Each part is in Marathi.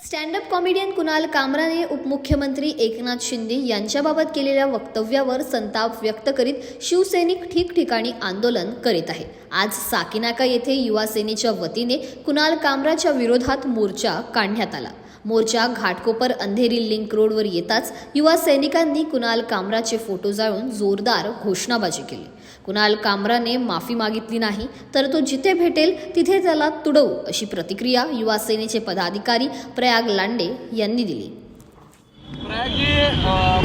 स्टँडअप कॉमेडियन कुणाल कामराने उपमुख्यमंत्री एकनाथ शिंदे यांच्याबाबत केलेल्या वक्तव्यावर संताप व्यक्त करीत शिवसैनिक ठिकठिकाणी आंदोलन करीत आहे। आज साकीनाका येथे युवा सेनेच्या वतीने कुणाल कामराच्या विरोधात मोर्चा काढण्यात आला। मोर्चा घाटकोपर अंधेरी लिंक रोडवर येताच युवा सैनिकांनी कुणाल कामराचे फोटो जाळून जोरदार घोषणाबाजी केली। कुणाल कामराने माफी मागितली नाही तर तो जिथे भेटेल तिथे त्याला तुडवू अशी प्रतिक्रिया युवा सेनेचे पदाधिकारी प्रयाग लांडे यांनी दिली। प्रयागजी,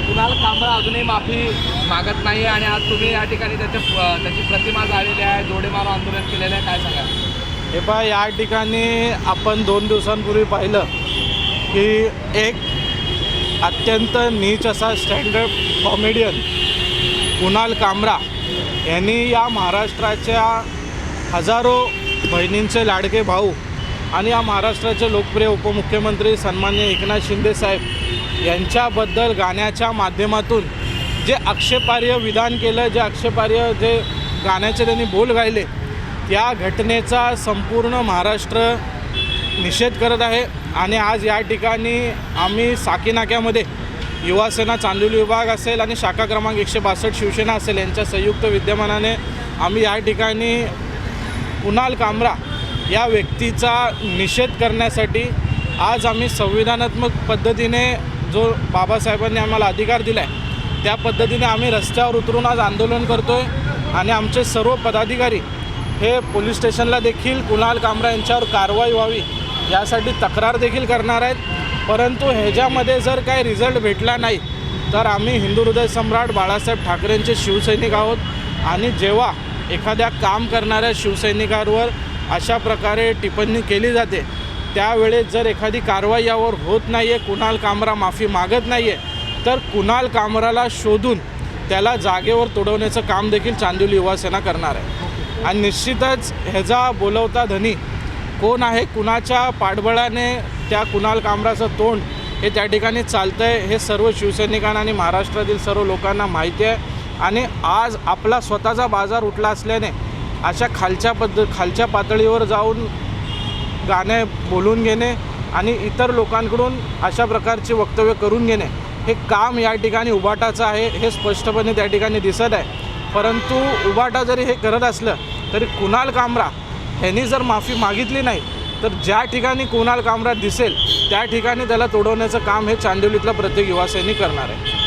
कुणाल कामरा अजूनही माफी मागत नाही आणि आज तुम्ही या ठिकाणी त्याची प्रतिमा जाळलेली आहे, जोडेमारो आंदोलन केलेलं आहे, काय सांगा? हे पहा, या ठिकाणी आपण 2 दिवसांपूर्वी पाहिलं की एक अत्यंत नीच असा स्टँडअप कॉमेडियन कुणाल कामरा यांनी या महाराष्ट्राच्या हजारो बहिणींचे लाडके भाऊ आणि या महाराष्ट्राचे लोकप्रिय उपमुख्यमंत्री सन्माननीय एकनाथ शिंदे साहेब यांच्याबद्दल गाण्याच्या माध्यमातून जे आक्षेपार्ह विधान केलं, जे आक्षेपार्ह जे गाण्याचे त्यांनी बोल गायले, त्या घटनेचा संपूर्ण महाराष्ट्र निषेध करत आहे। आणि आज या ठिकाणी आम्ही साकीनाक्यामध्ये युवासेना चांदिवली विभाग असेल आणि शाखा क्रमांक 162 शिवसेना असेल यांच्या संयुक्त विद्यमानाने आम्ही या ठिकाणी कुणाल कामरा या व्यक्तीचा निषेध करण्यासाठी आज आम्ही संविधानात्मक पद्धतीने जो बाबासाहेबांनी आम्हाला अधिकार दिला आहे त्या पद्धतीने आम्ही रस्त्यावर उतरून आज आंदोलन करतो आहे। आणि आमचे सर्व पदाधिकारी हे पोलीस स्टेशनला देखील कुणाल कामरा यांच्यावर कारवाई व्हावी यासाठी तक्रार देखील करणार आहेत। परंतु ह्याच्यामध्ये जर काही रिझल्ट भेटला नाही तर आम्ही हिंदू हृदय सम्राट बाळासाहेब ठाकरेंचे शिवसैनिक आहोत आणि जेव्हा एखाद्या काम करणाऱ्या शिवसैनिकांवर अशा प्रकारे टिप्पणी केली जाते त्यावेळेस जर एखादी कारवाई यावर होत नाही आहे, कुणाल कामरा माफी मागत नाही आहे, तर कुणाल कामराला शोधून त्याला जागेवर तोडवण्याचं काम देखील चांदिवली युवासेना करणार आहे। आणि निश्चितच ह्याचा बोलवता धनी कोण आहे, कुणाच्या पाठबळाने त्या कुणाल कामराचं तोंड हे त्या ठिकाणी चालतं आहे हे सर्व शिवसैनिकांना आणि महाराष्ट्रातील सर्व लोकांना माहिती आहे। आणि आज आपला स्वतःचा बाजार उठला असल्याने अशा खालच्या पातळीवर जाऊन गाणे बोलून घेणे आणि इतर लोकांकडून अशा प्रकारचे वक्तव्य करून घेणे हे काम या ठिकाणी उबाटाचं आहे हे स्पष्टपणे त्या ठिकाणी दिसत आहे। परंतु उबाटा जरी हे करत असलं तरी कुणाल कामरा ह्यांनी जर माफी मागितली नाही तर ज्या ठिकाणी कुणाल कामरा दिसेल त्या ठिकाणी त्याला तोडवण्याचं काम हे चांदिवलीतला प्रत्येक युवासैनिक करणार आहे।